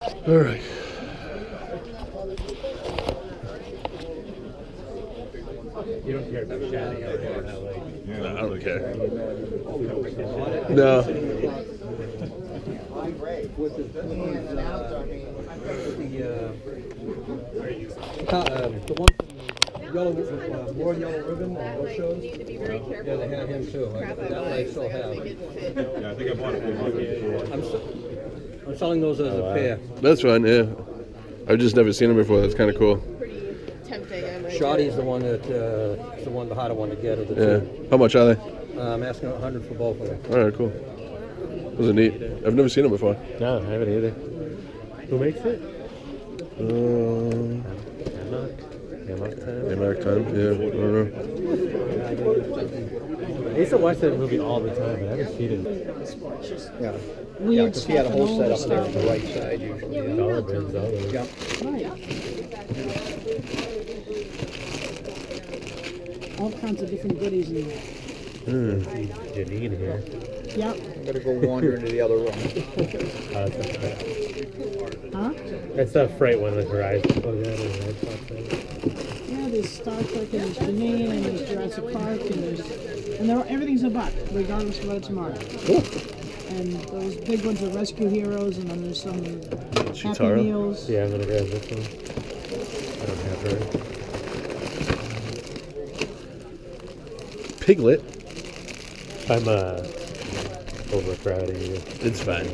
All right. You don't care about chatting out there in LA. No, I don't care. No. The one yellow, more yellow ribbon on those shows. Yeah, they had him too. That one I still have. Yeah, I think I bought it for I'm selling those as a pair. That's fine, yeah. I've just never seen them before. That's kind of cool. Shoddy's the one that, the harder one to get of the two. How much are they? I'm asking 100 for both of them. All right, cool. Those are neat. I've never seen them before. No, I haven't either. Who makes it? American Time, yeah, I don't know. I used to watch that movie all the time, but I haven't seen it. Yeah. Yeah, because he had a whole set up there on the right side usually. Dollar bins, all those. Yeah. All kinds of different goodies in there. You need here. Yep. I'm going to go wander into the other room. Huh? That's the freight one with Horizon. Oh, yeah, Yeah, there's Star Trek and there's Janine and there's Jurassic Park and everything's a buck, regardless of whether it's marked. Cool. And those big ones are Rescue Heroes, and then there's some Happy Chitara? Meals. Yeah, I'm going to grab this one. I don't have her. Piglet? I'm overcrowding you. It's fine.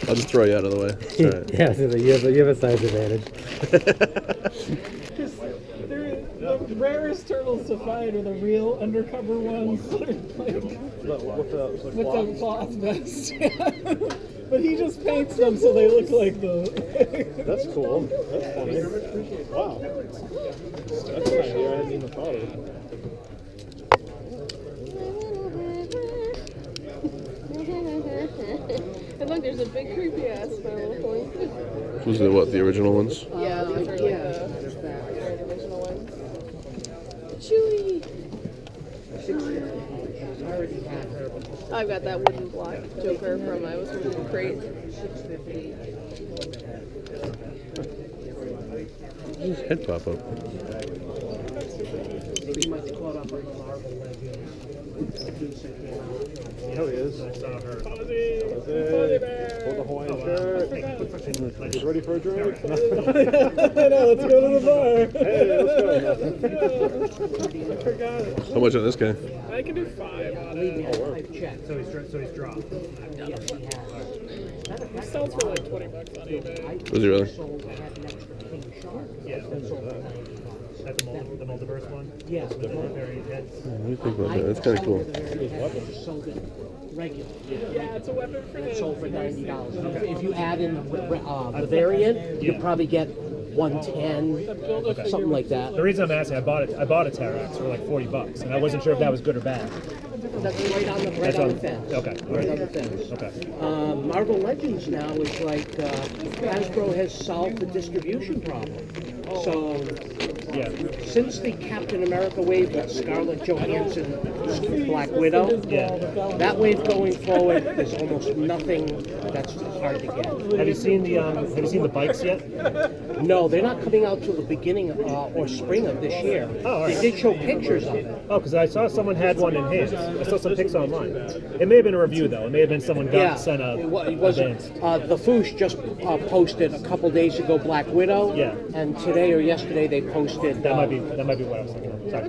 I'll just throw you out of the way. It's all right. Yeah, so you have a size advantage. They're the rarest turtles to find are the real undercover ones. With the cloth vest. But he just paints them so they look like the... That's cool. That's funny. Wow. That's an idea I hadn't even thought of. And look, there's a big creepy ass fellow. Those are what, the original ones? Yeah, these are like the original ones. Chewy! I've got that wooden block Joker from I was wooden crate. His head pop up. You know he is. I saw her. Fuzzy Bear! Hold the Hawaiian shirt. He's ready for a drink? No, let's go to the bar. Hey, let's go. I forgot it. How much on this guy? I can do 5 on it. So he's dropped. He sells for like $20 on eBay. Was he really? Yeah. That's the multiverse one? Yeah. What do you think about that? That's kind of cool. Regular. Yeah, it's a weapon for him. Sold for $90. If you add in the variant, you probably get 110, something like that. The reason I'm asking, I bought a Terax for like $40, and I wasn't sure if that was good or bad. That's right on the fence. Okay. Right on the fence. Okay. Marvel Legends now is like Hasbro has solved the distribution problem. So Yeah. since the Captain America wave with Scarlett Johansson, Black Widow, that wave going forward, there's almost nothing that's hard to get. Have you seen the bikes yet? No, they're not coming out till the beginning or spring of this year. Oh, all right. They did show pictures of it. Oh, because I saw someone had one in hand. I saw some pics online. It may have been a review though. It may have been someone sent a it was advanced. the Foosh just posted a couple days ago Black Widow. Yeah. And today or yesterday they posted. That might be what I was thinking of. Sorry.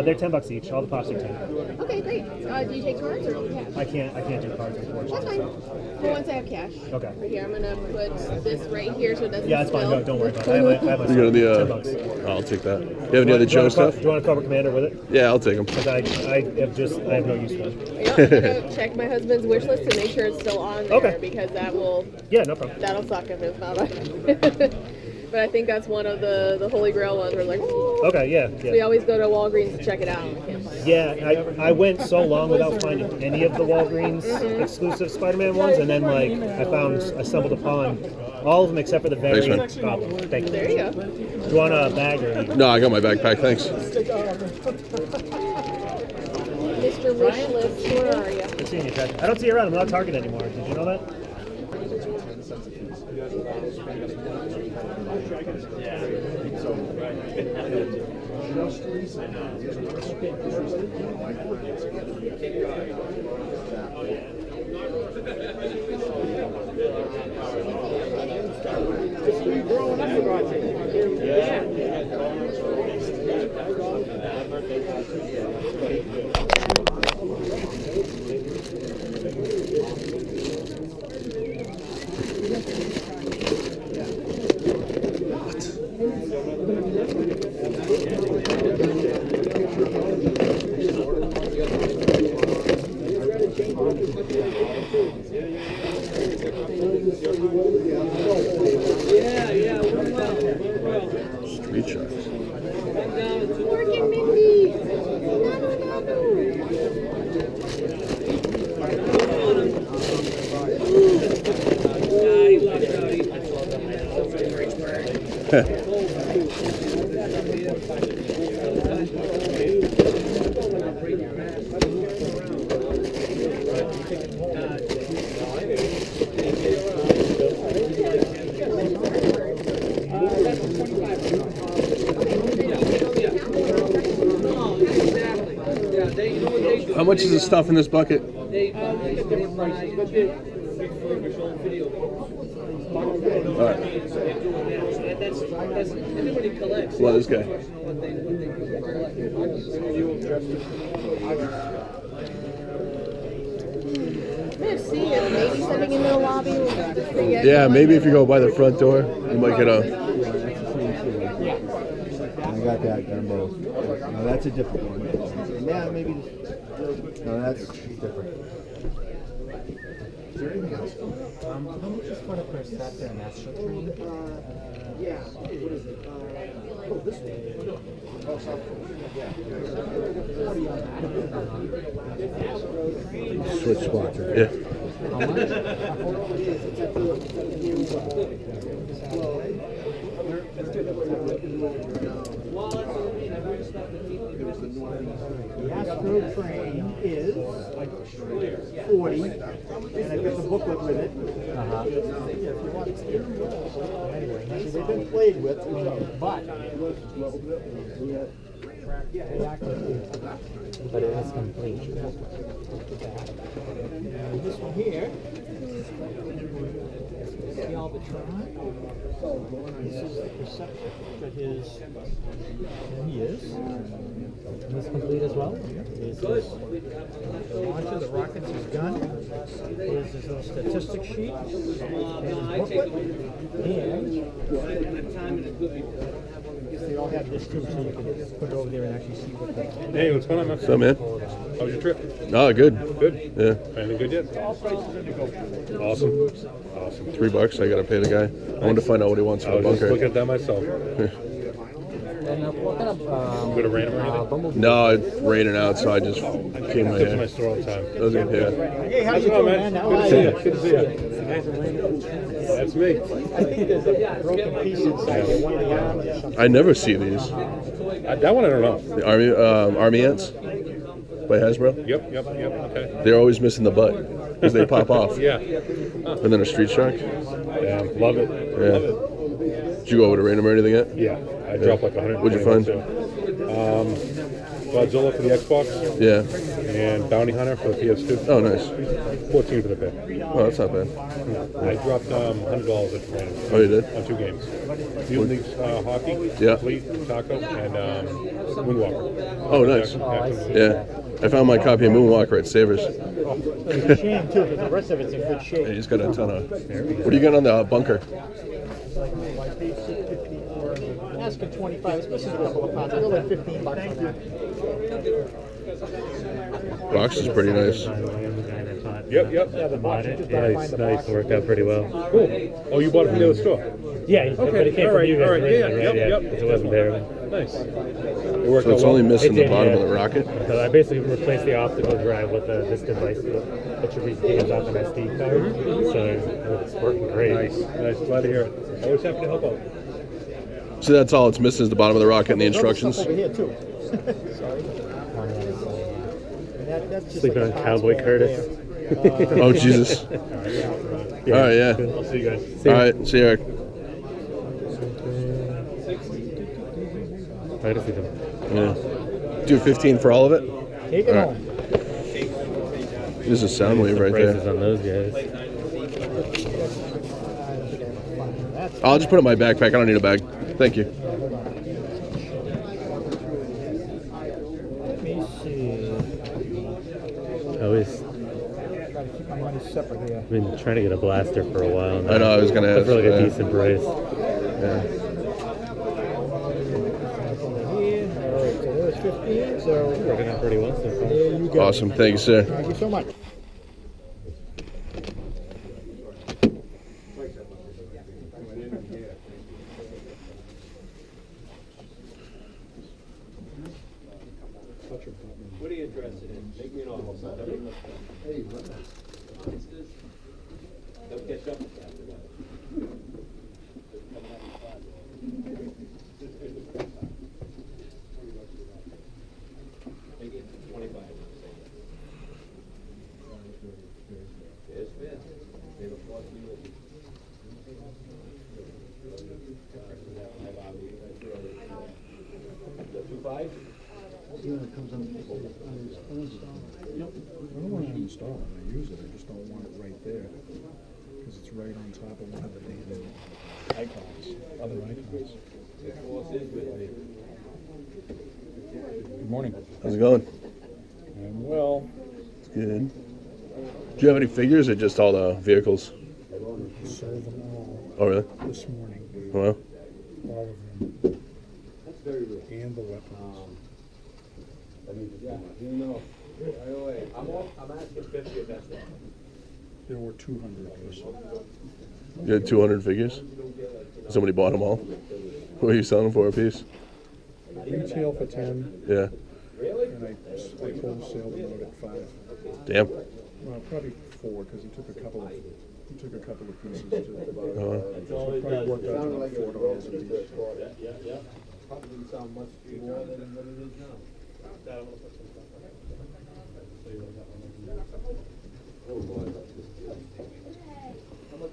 They're $10 each. All the pops are 10. Okay, great. Do you take cards or cash? I can't do cards That's unfortunately. fine. For once I have cash. Okay. Right here, I'm gonna put this right here so it doesn't Yeah, that's fine. spill. No, don't worry about it. I have my You got the, $10. I'll take that. You have any other Joe stuff? Do you want a Cobra Commander with it? Yeah, I'll take them. Because I have no use for it. Yeah, I'm gonna check my husband's wish list to make sure it's still on there Okay. because that will Yeah, no problem. that'll suck if it's not on. But I think that's one of the Holy Grail ones. We're like, oh. Okay, yeah. We always go to Walgreens to check it out. And we can't find it. Yeah, I went so long without finding any of the Walgreens exclusive Spider-Man ones, and then I stumbled upon all of them except for the very. Thanks, man. Thank you. There you go. Do you want a bag or? No, I got my backpack, thanks. Mr. Wish List, where are you? Good seeing you, Ted. I don't see you around. I'm not Target anymore. Did you know that? Street Sharks. Working Mindy. How much is the stuff in this bucket? All right. Well, this guy. Let's see if maybe stepping into the lobby will get this thing. Yeah, maybe if you go by the front door, you might get a. I got that Dumbo. No, that's a different one. Yeah, maybe. No, that's different. Is there anything else? How much is for the Perceptor and Astro Train? Yeah. What is it? Oh, this one. Oh, South Korea. Switch spots. Yeah. The Astro Train is 40, and I've got the booklet with it. Anyway, they've been played with, but But it is complete. this one here. The Albatron. This is the Perceptor that is. And he is. And this complete as well? This is the launcher, the rockets, his gun. Here's his little statistic sheet. And his booklet. And they all have this too, so you can put it over there and actually see what they Hey, what's going on, man? What's up, man? How was your trip? Oh, good. Good. Yeah. Anything good yet? Awesome. Awesome. $3. I gotta pay the guy. I wanted to find out what he wants I for the was just looking bunker. at that myself. And what kind of Go to random or anything? bumblebee? No, it's raining out, so I just came right Comes to my here. store all the time. Does it? Yeah. Hey, how How's you it going, doing, man? man? How Good are to see you? you. Good to see you. That's me. I think there's a broken piece inside there, one of the arms or something. I never see these. That one I don't know. The army ants by Hasbro. Yep. Okay. They're always missing the butt because they pop off. Yeah. And then a street shark. Damn. Love it. Yeah. Love it. Did you go over to Random or anything yet? Yeah. I dropped like 100. What'd you find? Godzilla for the Xbox Yeah. and Bounty Hunter for the PS2. Oh, nice. 14 for the pay. Oh, that's not bad. I dropped $100 at random. Oh, you did? On 2 games. Mutant Leagues Hockey, Yeah. Fleet, Taco, and Moonwalker. Oh, nice. Yeah. I found my copy of Moonwalker at Savers. It's a shame, too, because the rest of it's in good shape. He's got a ton of. What are you getting on the bunker? Asking 25, it's missing a couple of pounds. They're like $15 on that. Box is pretty nice. Yep. Yeah, the box, you just gotta find the box. Worked out pretty well. Cool. Oh, you bought it from the other store? Yeah, but it came from you guys originally, Yeah, right? yep. Because it wasn't there. Nice. It worked So it's out only well. missing the did, bottom yeah. of the rocket. So I basically replaced the optical drive with this device that you read games off an SD card. So it's working great. Nice. Glad to hear it. Always happy to help out. So that's all it's missing is the bottom of the rocket and the instructions. Over here, too. Sorry. And that's just Sleeping like on a Cowboy hotspot Curtis. there. Oh, Jesus. All right, yeah. I'll see you guys. All right, see you, Eric. Right if we don't. Yeah. Do 15 for all of it? Take it All home. There's a sound wave right Prices there. on those guys. I'll just put it in my backpack. I don't need a bag. Thank you. Let me see. I always Gotta keep my money separate here. been trying to get a blaster for a while. I know, I was gonna ask. For like a Yeah. decent price. Yeah. Alright, so there's 15, so Working out pretty well so far. there you go. Awesome. Thank you, sir. Thank you so much. What are you interested in? Make me an offer. Don't catch up with that. Make it 25. Yes, man. They have a 14 with you. The 2.5? See when it comes on his uninstall. I don't want to install it, I use it, I just don't want it right there. Because it's right on top of one of the damn icons, other icons. Good morning. How's it going? I'm well. It's good. Do you have any figures or just all the vehicles? Sold them all Oh, really? this morning, Well, all of them. And the weapons. I'm asking 50 if that's that. There were 200 or so. you had 200 figures? Somebody bought them all? What are you selling them for a piece? Retail for 10, Yeah. and I wholesale them out at 5. Damn. Well, probably 4, because he took a couple of pieces too. Uh, So it probably worked out to about $4 a piece. Probably sound much more than what it is now. Oh, boy. How much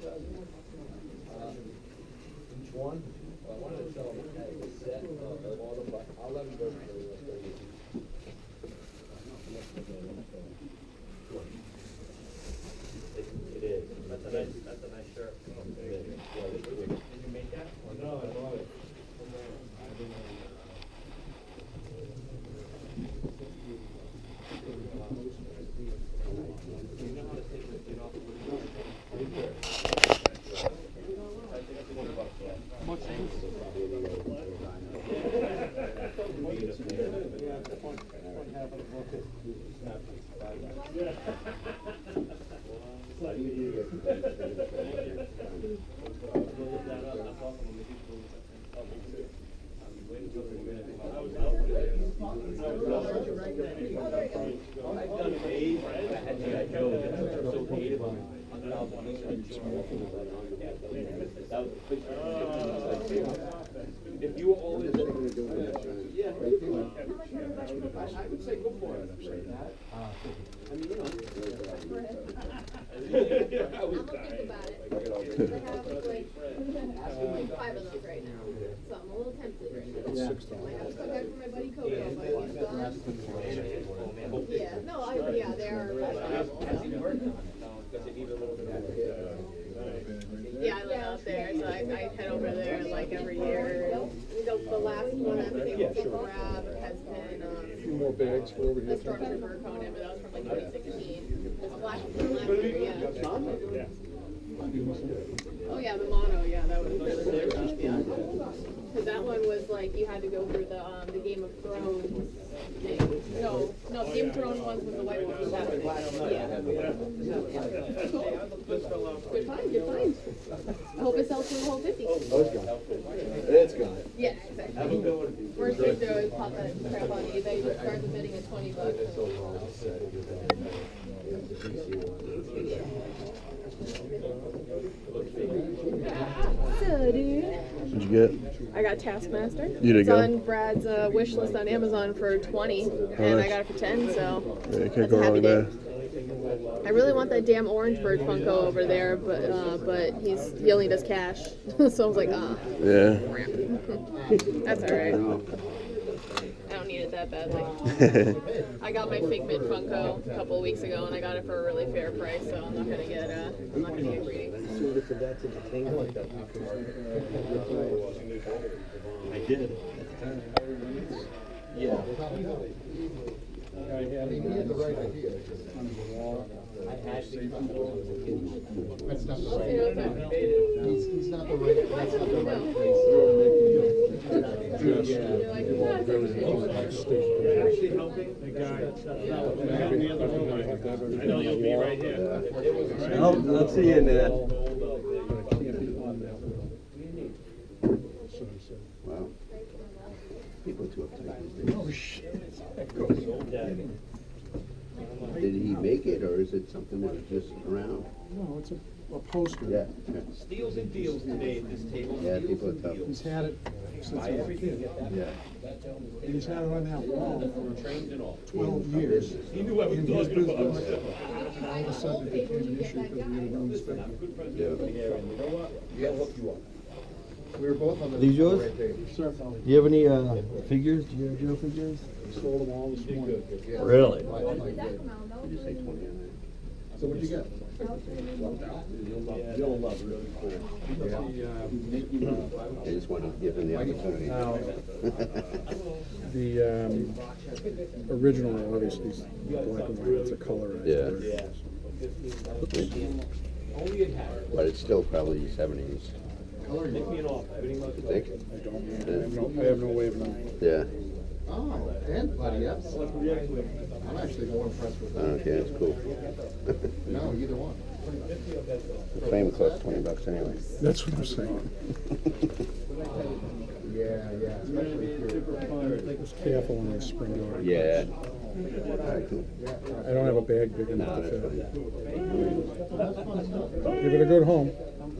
each one? Well, I wanted to sell them a set of all of them, but I'll let them go for the rest of it. It is. That's a nice shirt. Did you make that? No, I bought it. If you were always yeah, I would say go for it. I mean, you know. I was dying. I have like 5 of those right now, so I'm a little tempted right now. I have to come back for my buddy Coco, but he's gone. Yeah, no, yeah, they are. Yeah, I live out there, so I head over there like every year. The last one I've been able to grab has been A few more bags for over the here. Stormtrooper Conan, but that was from like 2016. The last one from last year, yeah. Oh yeah, the mono, yeah, that was really tough, yeah. Because that one was like you had to go through the Game of Thrones thing. No, the Game of Thrones ones with the white one was that thing. Yeah. Good find, good find. I hope it sells for the whole 50. Oh, it's gone. It's gone. Yeah, exactly. Worst thing to do is pop that crap on eBay, just start the bidding at $20. So, dude. What'd you get? I got Taskmaster. You did It's go? on Brad's wish list on Amazon for 20, and I got it for 10. So Yeah, you can't that's go a happy wrong day. there. I I really want that damn orange bird Funko over there, but he only does cash. So I was like, Yeah. that's all right. I don't need it that badly. I got my Figment Funko a couple of weeks ago, and I got it for a really fair price, so I'm not gonna get greedy. I did. Yeah. I mean, he had the right idea. Under the wall. That's not the right. He's not the right. That's not the right place. I'll see you in there. Wow. People are too uptight these days. Oh, shit. Did he make it, or is it something that was just around? No, it's a poster. Yeah. Steals and deals today at this table. Yeah, people are tough. He's had it since he was a kid. Yeah. He's had it on that wall for 12 years. He knew I was talking about. All of a sudden, it became an issue because we had a room inspector. We were both on the. These yours? right page. Sir. Do you have any figures? Do you have Joe figures? Sold them all this morning. Really? Did you say 20 on So what'd you get? You'll love really cool. that? I just want to give him the opportunity. The original, obviously, is black and white. It's a colorized. Yeah. version. But it's still probably 70s. You think? I have no way of knowing. Yeah. Oh, and buddy, yes. I'm actually more impressed with that. Okay, that's cool. No, either one. The frame costs $20 anyway. That's what I'm saying. Yeah, especially if you're just careful on the spring door. Yeah. All right, cool. I don't have a bag big enough No, to that's fit. fine. Give it a good home.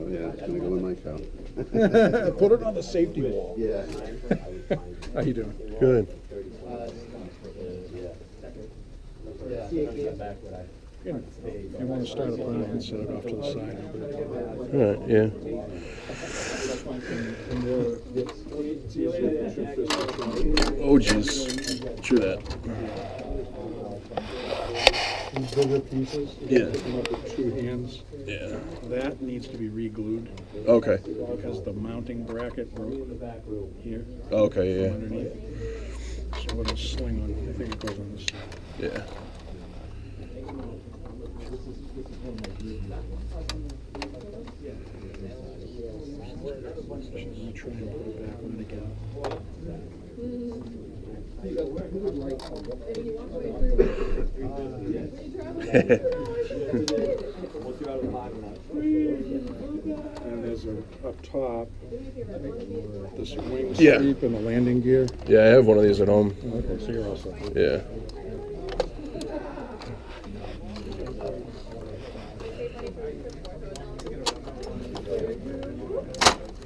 Oh, yeah, it's going to go in my car. Put it on the safety wall. Yeah. How you doing? Good. If you want to start a fire, you can set it off to the side. All right. Yeah. Oh, jeez. True that. These bigger pieces, Yeah. come up with two hands. Yeah. That needs to be re-glued Okay. because the mounting bracket broke here Okay. Yeah. underneath. So with a sling on, I think it goes on this side. Yeah. I'm gonna try and put it back on again. And there's up top, this wing Yeah. sweep and the landing gear. Yeah. I have one of these at home. Okay, so you're all set. Yeah.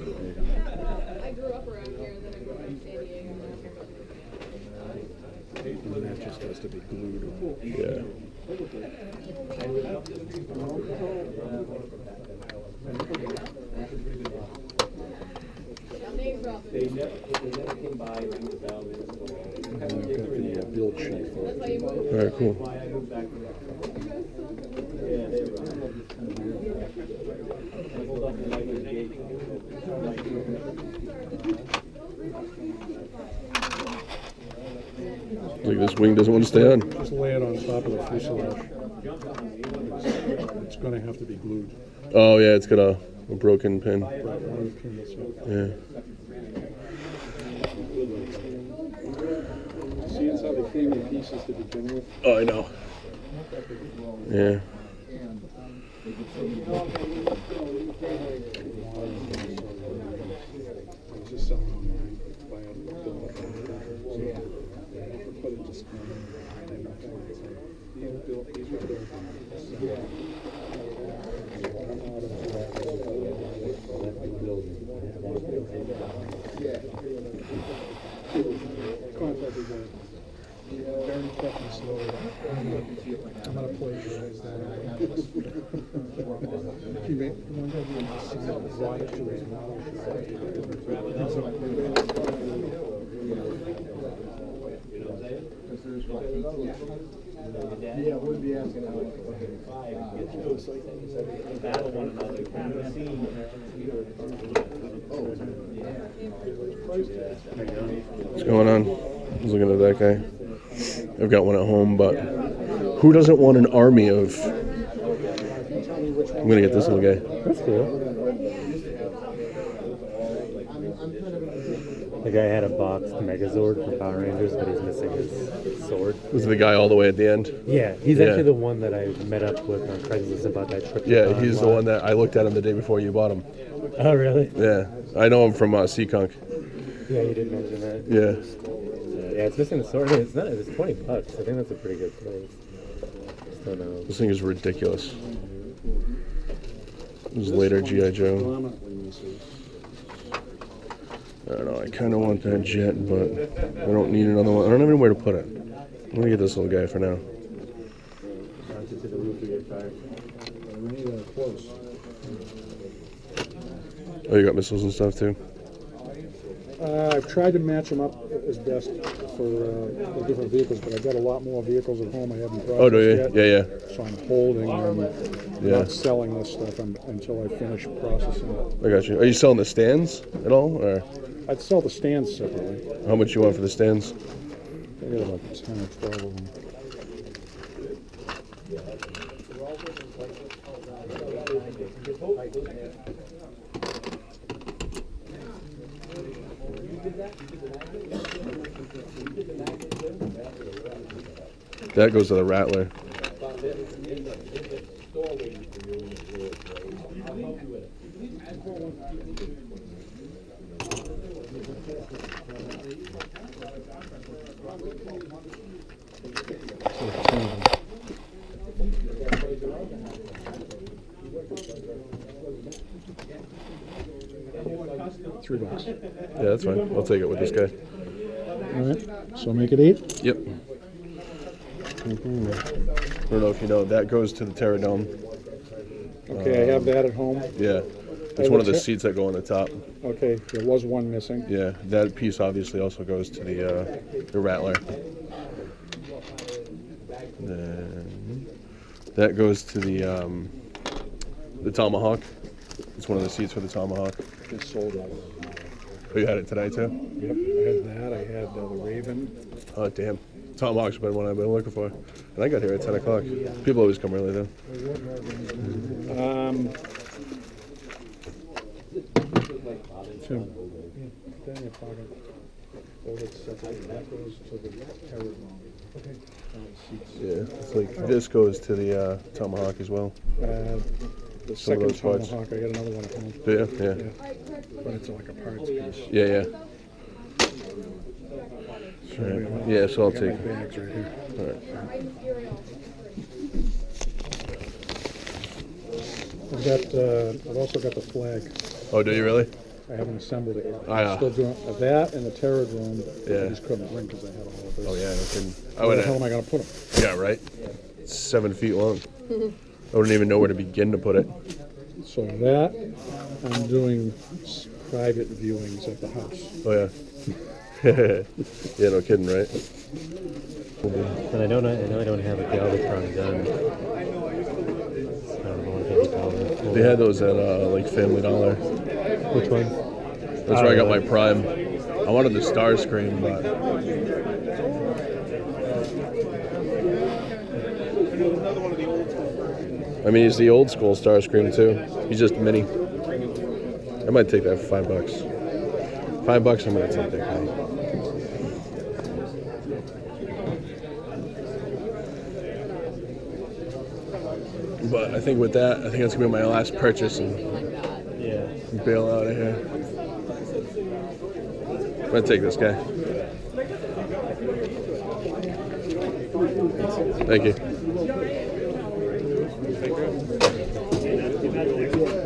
I grew up around here, and then I grew up in San Diego. And that just has to be glued. Yeah. And then I've got the build sheet for it. All right. Cool. Like this wing doesn't want to stay on. Just lay it on top of the fuselage. It's gonna have to be glued. Oh yeah, it's got a broken pin. Right, one pin, so. Yeah. See, it's how they came in pieces to begin with. Oh, I know. Yeah. I was just selling online, buy a bill of put it just these were built. Contacted the I'm gonna plagiarize that. He made one of the right to his Yeah, we'd be asking how battle one another. What's going on? I was looking at that guy. I've got one at home, but who doesn't want an army of... I'm going to get this little guy. That's cool. The guy had a boxed Megazord from Power Rangers, but he's missing his sword. Was the guy all the way at the end? Yeah, he's actually the one that I met up with on Craigslist about that trip. Yeah, he's the one that I looked at him the day before you bought him. Oh, really? Yeah, I know him from Seekonk. Yeah, you did mention that. Yeah. Yeah, it's missing the sword. I mean, it's not. It's $20. I think that's a pretty good price. Just don't know. This thing is ridiculous. This is later G.I. Joe. I don't know, I kind of want that jet, but I don't need another one. I don't even know where to put it. I'm going to get this little guy for now. Oh, you got missiles and stuff too? I've tried to match them up as best for the different vehicles, but I've got a lot more vehicles at home I haven't processed Oh, do you? yet. Yeah, yeah. So I'm holding and Yeah. not selling this stuff until I finish processing it. I got you. Are you selling the stands at all? Or I'd sell the stands separately. how much you want for the stands? I got about 10 or 12 of them. That goes to the Rattler. $3. Yeah, that's fine. I'll take it with this guy. All right, so make it 8? Yep. I don't know if you know, that goes to the Terradome. Okay, I have that at home. Yeah. It's one of the seats that go on the top. Okay, there was one missing. Yeah, that piece obviously also goes to the Rattler. Then that goes to the Tomahawk. It's one of the seats for the Tomahawk. It's sold out. Oh, you had it today too? Yep, I had that. I had the Raven. Oh, damn. Tomahawk's been one I've been looking for. And I got here at 10 o'clock. People always come early though. Tim, down your pocket. Oh, that's separate. That goes to the Terradome. Okay. Yeah, it's like this goes to the Tomahawk as well. The Some of second those parts. Tomahawk, I got another one at home. Yeah. But it's like a parts piece. Yeah, yeah. Right. Yeah, so I'll I got my take it. bags right here. All right. I've also got the flag. Oh, do you really? I haven't assembled it yet. Ah, yeah. I'm still doing that and the Terradome. Yeah. I just couldn't bring because I had all of this. Oh, yeah, no kidding. Where the hell am I going to put them? Yeah, right? It's 7 feet long. I wouldn't even know where to begin to put it. So that, I'm doing private viewings at the house. Oh, yeah. Yeah, no kidding, right? And I know I don't have a Galvatron gun. I don't know what they call it. They had those at like Family Dollar. Which one? That's where I got my Prime. I wanted the Starscream, but I mean, he's the old school Starscream too. He's just mini. I might take that for $5. $5, I'm gonna take that guy. But I think with that, I think that's gonna be my last purchase and bail out of here. I'm gonna take this guy. Thank you.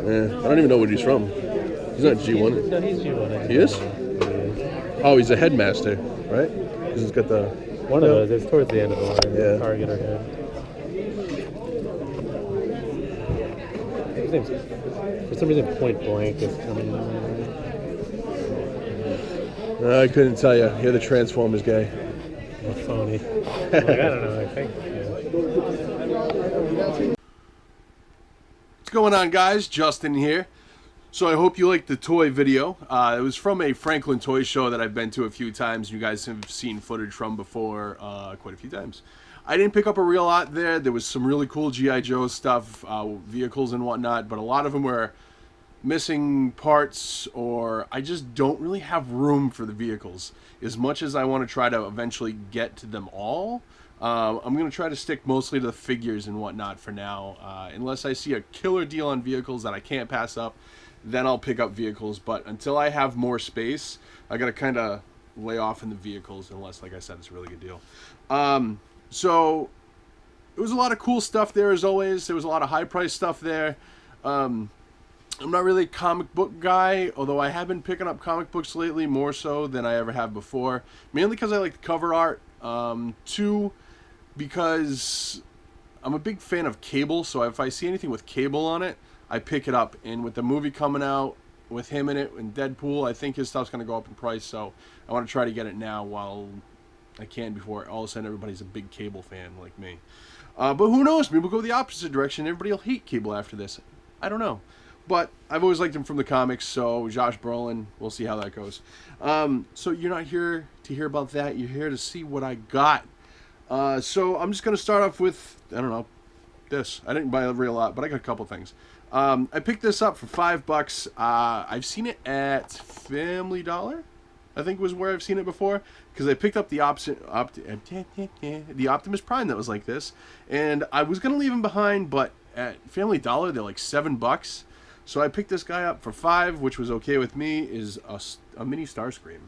Yeah, I don't even know what he's from. He's not G1. No, he's G1. He is? Oh, he's a headmaster, right? Because he's got the... One of those. It's towards the end of the line. Yeah. Target or head. His name's, for some reason, Point Blank is coming in. I couldn't tell you. You're the Transformers guy. Or phony. Like, I don't know. I think. Yeah. What's going on, guys? Justin here. So I hope you liked the toy video. It was from a Franklin toy show that I've been to a few times. You guys have seen footage from before quite a few times. I didn't pick up a real lot there. There was some really cool G.I. Joe stuff, vehicles and whatnot, but a lot of them were missing parts, or I just don't really have room for the vehicles. As much as I want to try to eventually get to them all, I'm going to try to stick mostly to the figures and whatnot for now. Unless I see a killer deal on vehicles that I can't pass up, then I'll pick up vehicles. But until I have more space, I got to kind of lay off in the vehicles, unless, like I said, it's a really good deal. So it was a lot of cool stuff there, as always. There was a lot of high-priced stuff there. I'm not really a comic book guy, although I have been picking up comic books lately, more so than I ever have before. Mainly because I like the cover art. Two, because I'm a big fan of Cable, so if I see anything with Cable on it, I pick it up. And with the movie coming out with him in it and Deadpool, I think his stuff's going to go up in price, so I want to try to get it now while I can, before all of a sudden everybody's a big Cable fan like me. But who knows? Maybe we'll go the opposite direction. Everybody will hate Cable after this. I don't know. But I've always liked him from the comics, so Josh Brolin, we'll see how that goes. So you're not here to hear about that. You're here to see what I got. So I'm just going to start off with, I don't know, this. I didn't buy a real lot, but I got a couple things. I picked this up for $5. I've seen it at Family Dollar, I think was where I've seen it before, because I picked up the Optimus Prime that was like this, and I was going to leave him behind, but at Family Dollar, they're like $7. So I picked this guy up for $5, which was okay with me. Is a mini Starscream,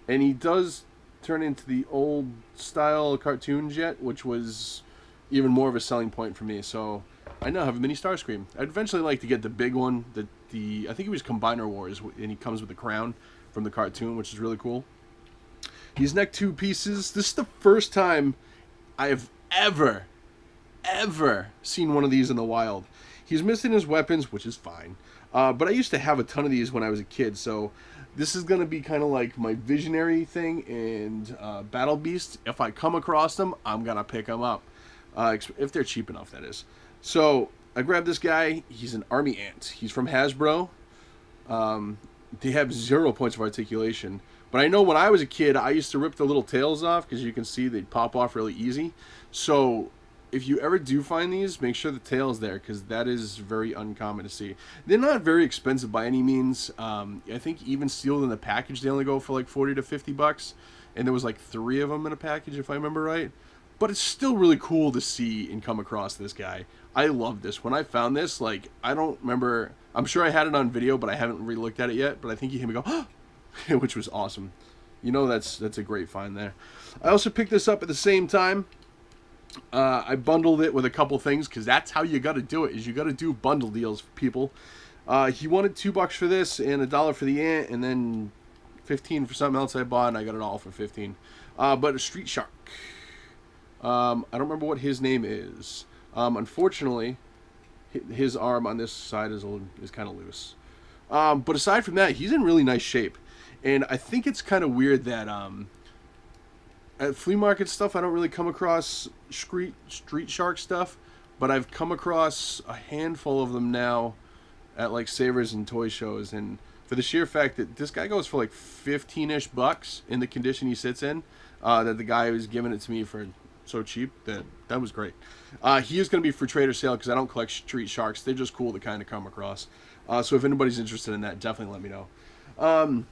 and he does turn into the old style cartoons yet, which was even more of a selling point for me. So I now have a mini Starscream. I'd eventually like to get the big one. I think he was Combiner Wars, and he comes with the crown from the cartoon, which is really cool. He's neck 2 pieces. This is the first time I have ever seen one of these in the wild. He's missing his weapons, which is fine. But I used to have a ton of these when I was a kid, so this is going to be kind of like my visionary thing. And Battle Beast, if I come across them, I'm going to pick them up. If they're cheap enough, that is. So I grabbed this guy. He's an army ant. He's from Hasbro. They have 0 points of articulation. But I know when I was a kid, I used to rip the little tails off, because you can see they pop off really easy. So if you ever do find these, make sure the tail's there, because that is very uncommon to see. They're not very expensive by any means. I think even sealed in the package, they only go for like $40 to $50, and there was like 3 of them in a package, if I remember right. But it's still really cool to see and come across this guy. I love this. When I found this, like, I don't remember, I'm sure I had it on video, but I haven't re-looked at it yet, but I think you hear me go, oh! Which was awesome. You know, that's a great find there. I also picked this up at the same time. I bundled it with a couple things, because that's how you got to do it, is you got to do bundle deals for people. He wanted $2 for this and $1 for the ant, and then $15 for something else I bought, and I got it all for $15. But a Street Shark. I don't remember what his name is. Unfortunately, his arm on this side is kind of loose. But aside from that, he's in really nice shape. And I think it's kind of weird that at flea market stuff, I don't really come across street shark stuff, but I've come across a handful of them now at like Savers and toy shows, and for the sheer fact that this guy goes for like 15-ish bucks in the condition he sits in, that the guy was giving it to me for so cheap, that was great. He is going to be for trade or sale, because I don't collect street sharks. They're just cool to kind of come across. So if anybody's interested in that, definitely let me know.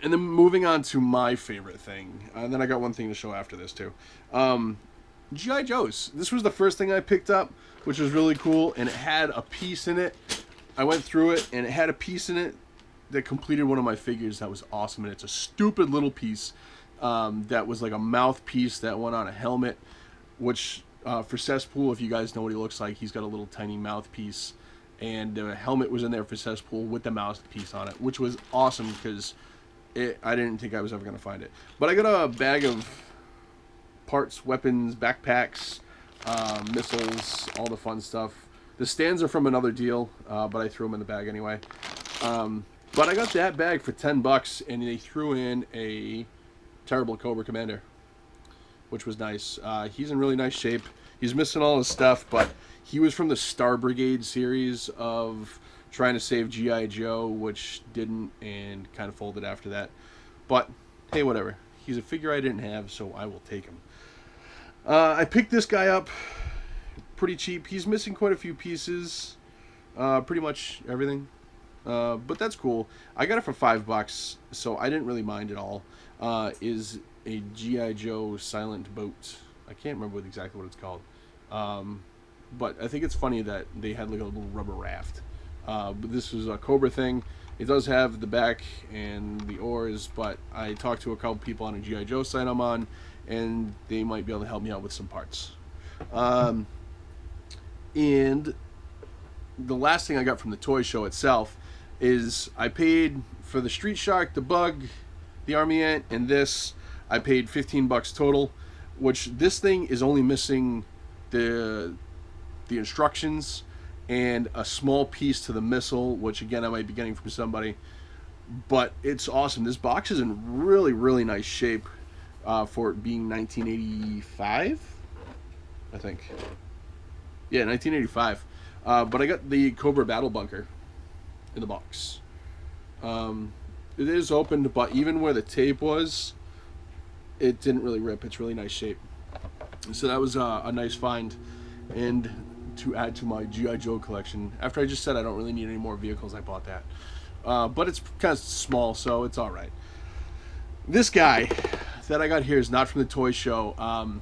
And then moving on to my favorite thing. And then I got one thing to show after this too. G.I. Joes. This was the first thing I picked up, which was really cool. And it had a piece in it. I went through it, and it had a piece in it that completed one of my figures that was awesome. And it's a stupid little piece that was like a mouthpiece that went on a helmet. Which, for Cesspool, if you guys know what he looks like, he's got a little tiny mouthpiece. And the helmet was in there for Cesspool with the mouthpiece on it, which was awesome, because I didn't think I was ever going to find it. But I got a bag of parts, weapons, backpacks, missiles, all the fun stuff. The stands are from another deal, but I threw them in the bag anyway. But I got that bag for $10, and they threw in a Terrible Cobra Commander, which was nice. He's in really nice shape. He's missing all his stuff, but he was from the Star Brigade series of trying to save G.I. Joe, which didn't and kind of folded after that. But, hey, whatever. He's a figure I didn't have, so I will take him. I picked this guy up pretty cheap. He's missing quite a few pieces. Pretty much everything. But that's cool. I got it for $5, so I didn't really mind at all. Is a G.I. Joe Silent Boat. I can't remember exactly what it's called. But I think it's funny that they had like a little rubber raft. But this is a Cobra thing. It does have the back and the oars, but I talked to a couple people on a G.I. Joe site I'm on, and they might be able to help me out with some parts. And the last thing I got from the toy show itself is I paid for the Street Shark, the Bug, the Army Ant, and this. I paid $15 total, which this thing is only missing the instructions and a small piece to the missile, which again I might be getting from somebody. But it's awesome. This box is in really, really nice shape for it being 1985, I think. Yeah, 1985. But I got the Cobra Battle Bunker in the box. It is opened, but even where the tape was, it didn't really rip. It's really nice shape. So that was a nice find, and to add to my G.I. Joe collection. After I just said I don't really need any more vehicles, I bought that. But it's kind of small, so it's all right. This guy that I got here is not from the toy show.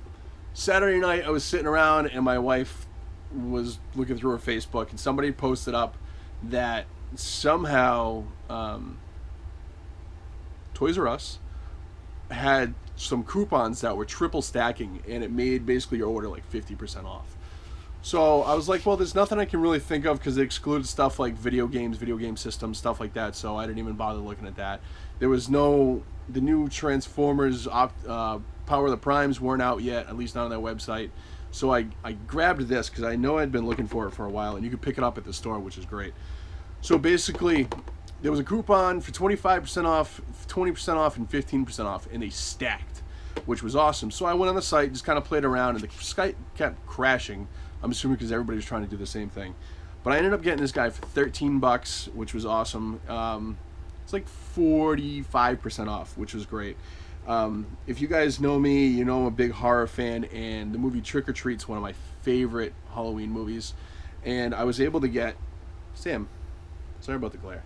Saturday night, I was sitting around, and my wife was looking through her Facebook, and somebody posted up that somehow Toys R Us had some coupons that were triple stacking, and it made basically your order like 50% off. So I was like, well, there's nothing I can really think of because it excluded stuff like video games, video game systems, stuff like that, so I didn't even bother looking at that. There was no, the new Transformers Power of the Primes weren't out yet, at least not on their website. So I grabbed this because I know I'd been looking for it for a while, and you could pick it up at the store, which is great. So basically, there was a coupon for 25% off, 20% off, and 15% off, and they stacked, which was awesome. So I went on the site, just kind of played around, and the site kept crashing. I'm assuming because everybody was trying to do the same thing. But I ended up getting this guy for $13, which was awesome. It's like 45% off, which was great. If you guys know me, you know I'm a big horror fan, and the movie Trick or Treat's one of my favorite Halloween movies. And I was able to get Sam. Sorry about the glare.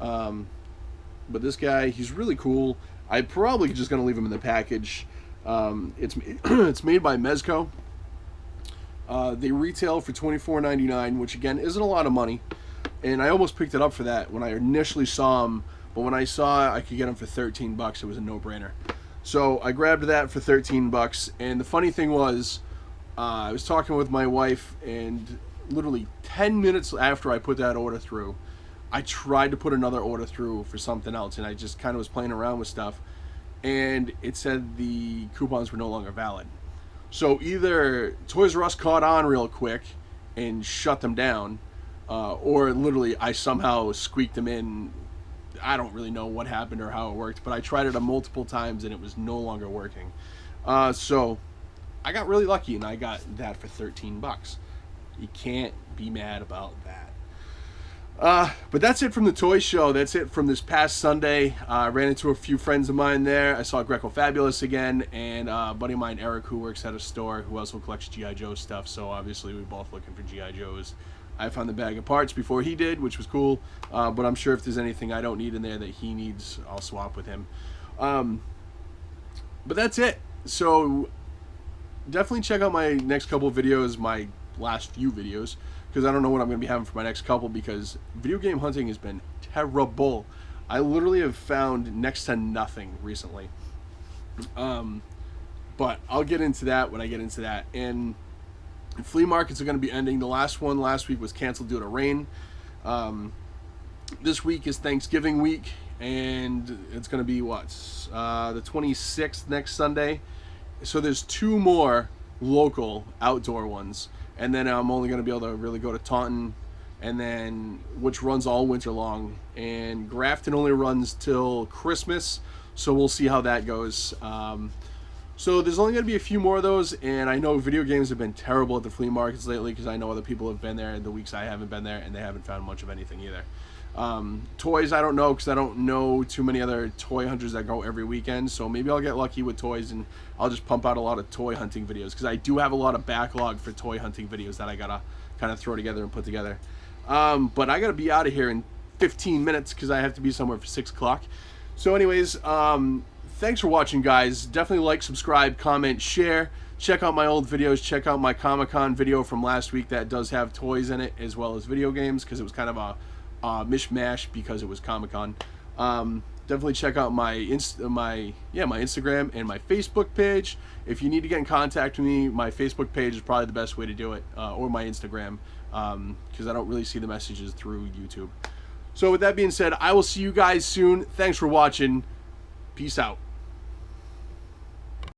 But this guy, he's really cool. I'm probably just gonna leave him in the package. It's made by Mezco. They retail for $24.99, which again isn't a lot of money. And I almost picked it up for that when I initially saw him. But when I saw I could get him for $13, it was a no-brainer. So I grabbed that for $13. And the funny thing was, I was talking with my wife, and literally 10 minutes after I put that order through, I tried to put another order through for something else, and I just kind of was playing around with stuff, and it said the coupons were no longer valid. So either Toys R Us caught on real quick and shut them down, or literally I somehow squeaked them in. I don't really know what happened or how it worked, but I tried it multiple times and it was no longer working. So I got really lucky, and I got that for $13. You can't be mad about that. But that's it from the toy show. That's it from this past Sunday. I ran into a few friends of mine there. I saw Greco Fabulous again, and a buddy of mine, Eric, who works at a store, who also collects G.I. Joe stuff. So obviously we were both looking for G.I. Joes. I found the bag of parts before he did, which was cool. But I'm sure if there's anything I don't need in there that he needs, I'll swap with him. But that's it. So definitely check out my next couple of videos, my last few videos, because I don't know what I'm going to be having for my next couple, because video game hunting has been terrible. I literally have found next to nothing recently. But I'll get into that when I get into that. And flea markets are going to be ending. The last one last week was canceled due to rain. This week is Thanksgiving week, and it's going to be what? The 26th next Sunday. so there's 2 more local outdoor ones, and then I'm only going to be able to really go to Taunton, and then which runs all winter long, and Grafton only runs till Christmas, so we'll see how that goes. So there's only going to be a few more of those, and I know video games have been terrible at the flea markets lately because I know other people have been there in the weeks I haven't been there, and they haven't found much of anything either. Toys, I don't know because I don't know too many other toy hunters that go every weekend, so maybe I'll get lucky with toys and I'll just pump out a lot of toy hunting videos because I do have a lot of backlog for toy hunting videos that I gotta kind of throw together and put together. But I gotta be out of here in 15 minutes because I have to be somewhere for 6 o'clock. So anyways, thanks for watching, guys. Definitely like, subscribe, comment, share. Check out my old videos. Check out my Comic-Con video from last week that does have toys in it as well as video games because it was kind of a mishmash because it was Comic-Con. Definitely check out my Instagram and my Facebook page. If you need to get in contact with me, my Facebook page is probably the best way to do it, or my Instagram, because I don't really see the messages through YouTube. So with that being said, I will see you guys soon. Thanks for watching. Peace out.